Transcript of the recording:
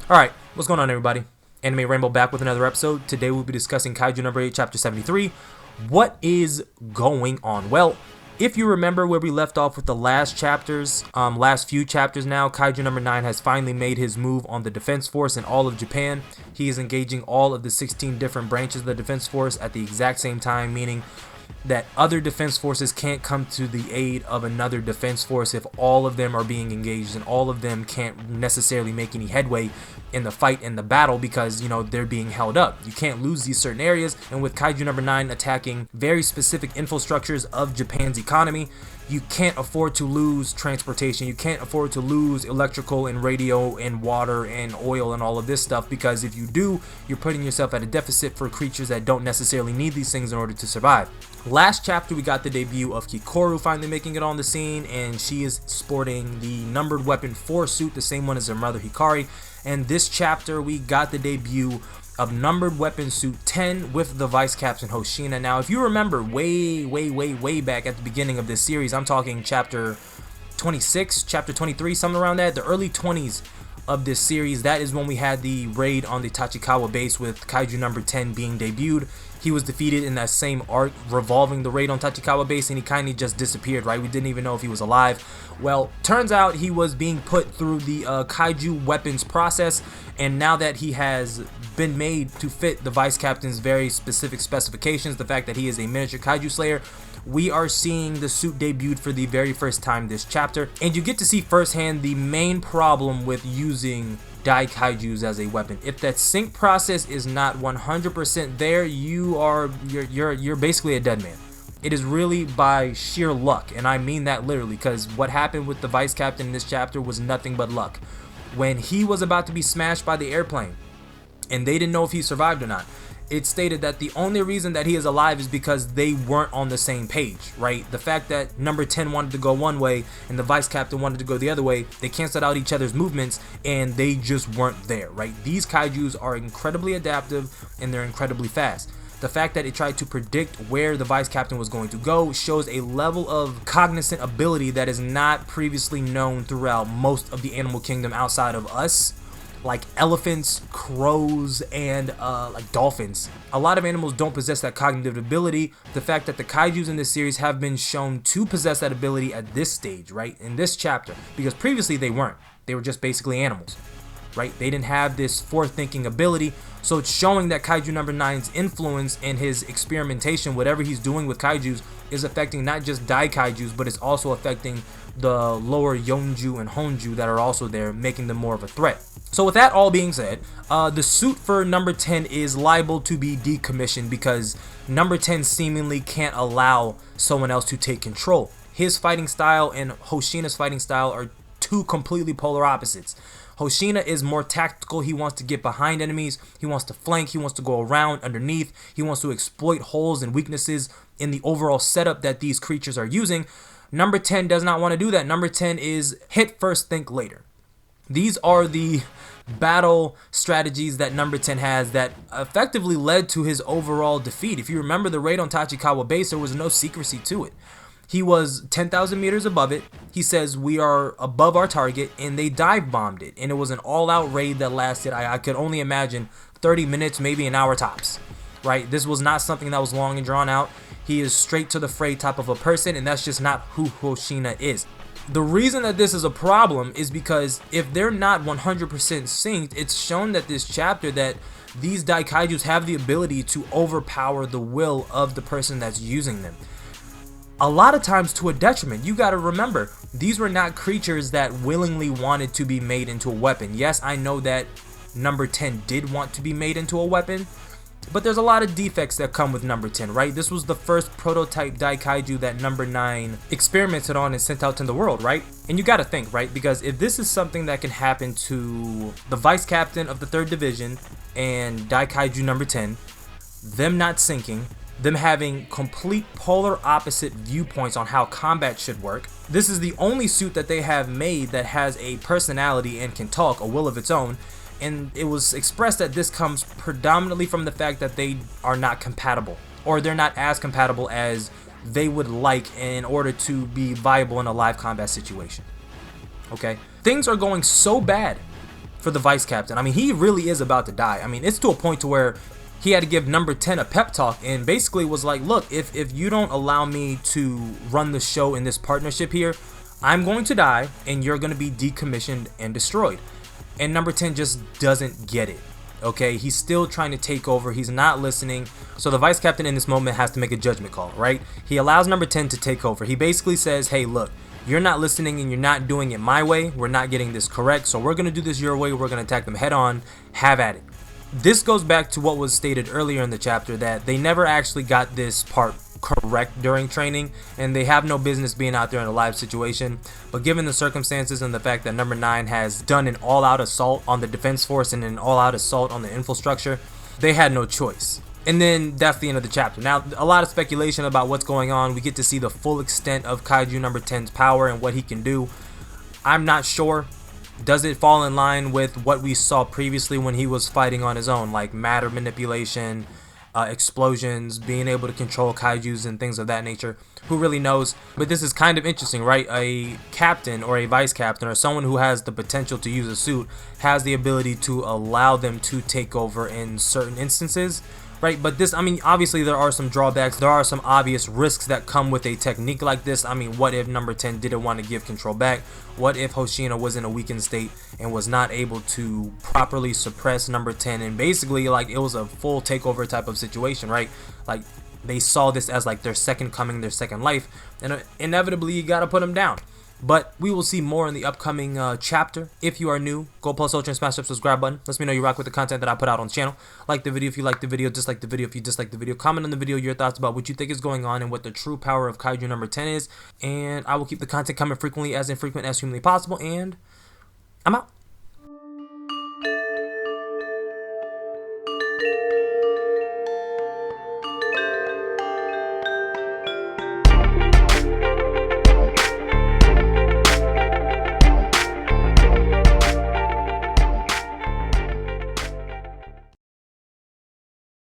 Alright, what's going on everybody? Anime Rainbow back with another episode. Today we'll be discussing Kaiju number 8, chapter 73. What is going on? Well, if you remember where we left off with the last few chapters now, Kaiju number 9 has finally made his move on the defense force in all of Japan. He is engaging all of the 16 different branches of the defense force at the exact same time, meaning that other defense forces can't come to the aid of another defense force if all of them are being engaged, and all of them can't necessarily make any headway in the fight, in the battle, because, you know, they're being held up. You can't lose these certain areas, and with Kaiju number 9 attacking very specific infrastructures of Japan's economy, you can't afford to lose transportation. You can't afford to lose electrical and radio and water and oil and all of this stuff, because if you do, you're putting yourself at a deficit for creatures that don't necessarily need these things in order to survive. Last chapter we got the debut of Kikoru finally making it on the scene, and she is sporting the numbered weapon 4 suit, the same one as her mother Hikari. And this chapter we got the debut of numbered weapon suit 10 with the vice captain Hoshina. Now if you remember way back at the beginning of this series, I'm talking chapter 26, chapter 23, something around that, the early 20s of this series, that is when we had the raid on the Tachikawa base with Kaiju number 10 being debuted. He was defeated in that same arc revolving the raid on Tachikawa base, and he kind of just disappeared, right? We didn't even know if he was alive. Well, turns out he was being put through the Kaiju weapons process, and now that he has been made to fit the vice captain's very specific specifications, the fact that he is a miniature Kaiju slayer, we are seeing the suit debuted for the very first time this chapter, and you get to see firsthand the main problem with using Dai Kaijus as a weapon. If that sync process is not 100% there, you're basically a dead man. It is really by sheer luck, and I mean that literally, because what happened with the vice captain in this chapter was nothing but luck. When he was about to be smashed by the airplane, and they didn't know if he survived or not, it stated that the only reason that he is alive is because they weren't on the same page, right? The fact that number 10 wanted to go one way and the vice captain wanted to go the other way, they canceled out each other's movements and they just weren't there, right? These Kaijus are incredibly adaptive and they're incredibly fast. The fact that it tried to predict where the vice captain was going to go shows a level of cognizant ability that is not previously known throughout most of the animal kingdom outside of us, like elephants, crows, and like dolphins. A lot of animals don't possess that cognitive ability. The fact that the Kaijus in this series have been shown to possess that ability at this stage, right, in this chapter, because previously they weren't. They were just basically animals, right? They didn't have this forward-thinking ability, so it's showing that Kaiju number 9's influence and his experimentation, whatever he's doing with Kaijus, is affecting not just Dai Kaijus, but it's also affecting the lower Yonju and Honju that are also there, making them more of a threat. So with that all being said, the suit for number 10 is liable to be decommissioned because number 10 seemingly can't allow someone else to take control. His fighting style and Hoshina's fighting style are two completely polar opposites. Hoshina is more tactical. He wants to get behind enemies, he wants to flank, he wants to go around underneath, he wants to exploit holes and weaknesses in the overall setup that these creatures are using. Number 10 does not want to do that. Number 10 is hit first, think later. These are the battle strategies that number 10 has that effectively led to his overall defeat. If you remember the raid on Tachikawa base, there was no secrecy to it. He was 10,000 meters above it. He says we are above our target, and they dive bombed it, and it was an all-out raid that lasted, I could only imagine, 30 minutes, maybe an hour tops, right? This was not something that was long and drawn out. He is straight to the fray type of a person, and that's just not who Hoshina is. The reason that this is a problem is because if they're not 100% synced, it's shown that this chapter that these Dai Kaijus have the ability to overpower the will of the person that's using them. A lot of times to a detriment. You gotta remember, these were not creatures that willingly wanted to be made into a weapon. Yes, I know that number 10 did want to be made into a weapon, but there's a lot of defects that come with number 10, right? This was the first prototype Dai Kaiju that number 9 experimented on and sent out in the world, right? And you gotta think, right? Because if this is something that can happen to the vice captain of the 3rd division and Dai Kaiju number 10, them not syncing, them having complete polar opposite viewpoints on how combat should work. This is the only suit that they have made that has a personality and can talk, a will of its own, and it was expressed that this comes predominantly from the fact that they are not compatible, or they're not as compatible as they would like in order to be viable in a live combat situation. Okay? Things are going so bad for the vice captain. I mean, he really is about to die. I mean, it's to a point to where he had to give number 10 a pep talk and basically was like, look, if you don't allow me to run the show in this partnership here, I'm going to die and you're going to be decommissioned and destroyed. And number 10 just doesn't get it. Okay, he's still trying to take over. He's not listening. So the vice captain in this moment has to make a judgment call, right? He allows number 10 to take over. He basically says, hey, look, you're not listening and you're not doing it my way. We're not getting this correct. So we're going to do this your way. We're going to attack them head on. Have at it. This goes back to what was stated earlier in the chapter, that they never actually got this part correct during training, and they have no business being out there in a live situation. But given the circumstances and the fact that number 9 has done an all-out assault on the defense force and an all-out assault on the infrastructure, they had no choice. And then that's the end of the chapter. Now, a lot of speculation about what's going on. We get to see the full extent of Kaiju number 10's power and what he can do. I'm not sure. Does it fall in line with what we saw previously when he was fighting on his own, like matter manipulation, explosions, being able to control kaijus and things of that nature? Who really knows? But this is kind of interesting, right? A captain or a vice captain or someone who has the potential to use a suit has the ability to allow them to take over in certain instances, right? But this, I mean, obviously there are some drawbacks. There are some obvious risks that come with a technique like this. I mean, what if number 10 didn't want to give control back? What if Hoshino was in a weakened state and was not able to properly suppress number 10, and basically like it was a full takeover type of situation, right? Like they saw this as like their second coming, their second life, and inevitably you gotta put them down. But we will see more in the upcoming chapter. If you are new, go plus ultra and smash that subscribe button. Let me know you rock with the content that I put out on the channel. Like the video if you like the video, dislike the video if you dislike the video. Comment on the video your thoughts about what you think is going on and what the true power of Kaiju number 10 is. And I will keep the content coming frequently as infrequent as humanly possible. And I'm out.